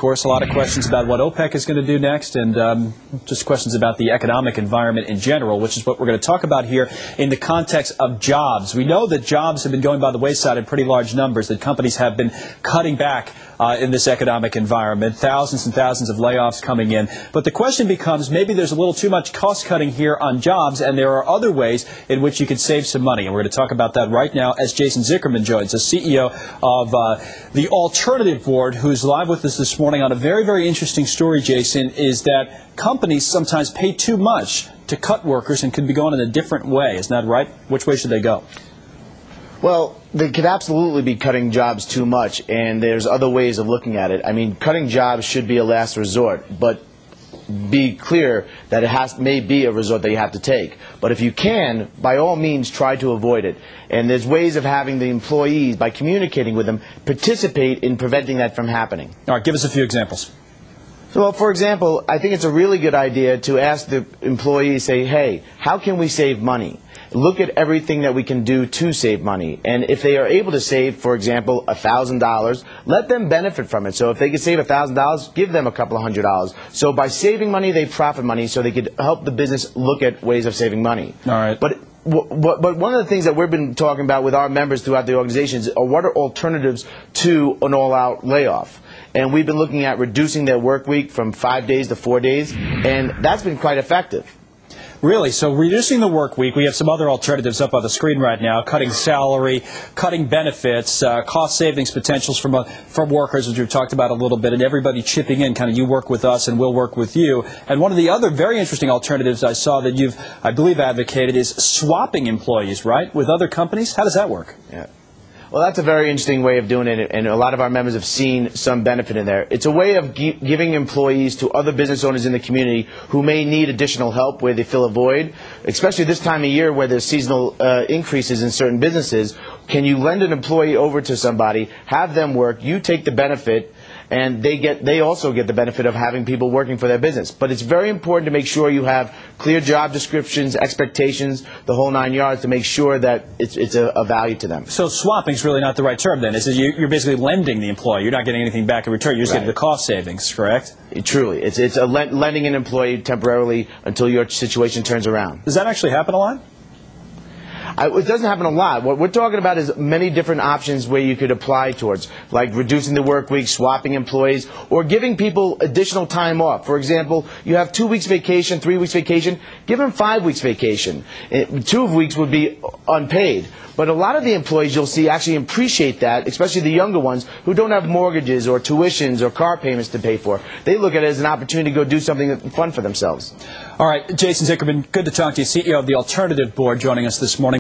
course. A lot of questions about what OPEC is going to do next, and just questions about the economic environment in general, which is what we're going to talk about here in the context of jobs. We know that jobs have been going by the wayside in pretty large numbers, that companies have been cutting back in this economic environment, thousands and thousands of layoffs coming in. But the question becomes, maybe there's a little too much cost-cutting here on jobs, and there are other ways in which you could save some money. And we're going to talk about that right now as Jason Zickerman joins us, CEO of the Alternative Board, who's live with us this morning on a very, very interesting story, Jason, is that companies sometimes pay too much to cut workers and could be going in a different way. Isn't that right? Which way should they go? Well, they could absolutely be cutting jobs too much, and there's other ways of looking at it. I mean, cutting jobs should be a last resort, but be clear that it may be a resort that you have to take. But if you can, by all means, try to avoid it. And there's ways of having the employees, by communicating with them, participate in preventing that from happening. All right, give us a few examples. Well, for example, I think it's a really good idea to ask the employees, say, hey, how can we save money? Look at everything that we can do to save money. And if they are able to save, for example, $1,000, let them benefit from it. So if they can save $1,000, give them a couple of $100. So by saving money, they profit money, so they could help the business look at ways of saving money. All right. But one of the things that we've been talking about with our members throughout the organizations are what are alternatives to an all-out layoff. And we've been looking at reducing their work week from 5 days to 4 days, and that's been quite effective. Really? So reducing the work week, we have some other alternatives up on the screen right now, cutting salary, cutting benefits, cost savings potentials from workers, which we've talked about a little bit, and everybody chipping in, kind of you work with us and we'll work with you. And one of the other very interesting alternatives I saw that you've, I believe, advocated is swapping employees, right, with other companies? How does that work? Yeah. Well, that's a very interesting way of doing it, and a lot of our members have seen some benefit in there. It's a way of giving employees to other business owners in the community who may need additional help where they fill a void, especially this time of year where there's seasonal increases in certain businesses. Can you lend an employee over to somebody, have them work, you take the benefit, and they also get the benefit of having people working for their business. But it's very important to make sure you have clear job descriptions, expectations, the whole 9 yards, to make sure that it's a value to them. So swapping is really not the right term then. You're basically lending the employee. You're not getting anything back in return. You're just getting the cost savings, correct? Truly. It's lending an employee temporarily until your situation turns around. Does that actually happen a lot? It doesn't happen a lot. What we're talking about is many different options where you could apply towards, like reducing the work week, swapping employees, or giving people additional time off. For example, you have 2 weeks vacation, 3 weeks vacation, give them 5 weeks vacation. 2 weeks would be unpaid. But a lot of the employees you'll see actually appreciate that, especially the younger ones who don't have mortgages or tuitions or car payments to pay for. They look at it as an opportunity to go do something fun for themselves. All right, Jason Zickerman, good to talk to you, CEO of the Alternative Board, joining us this morning.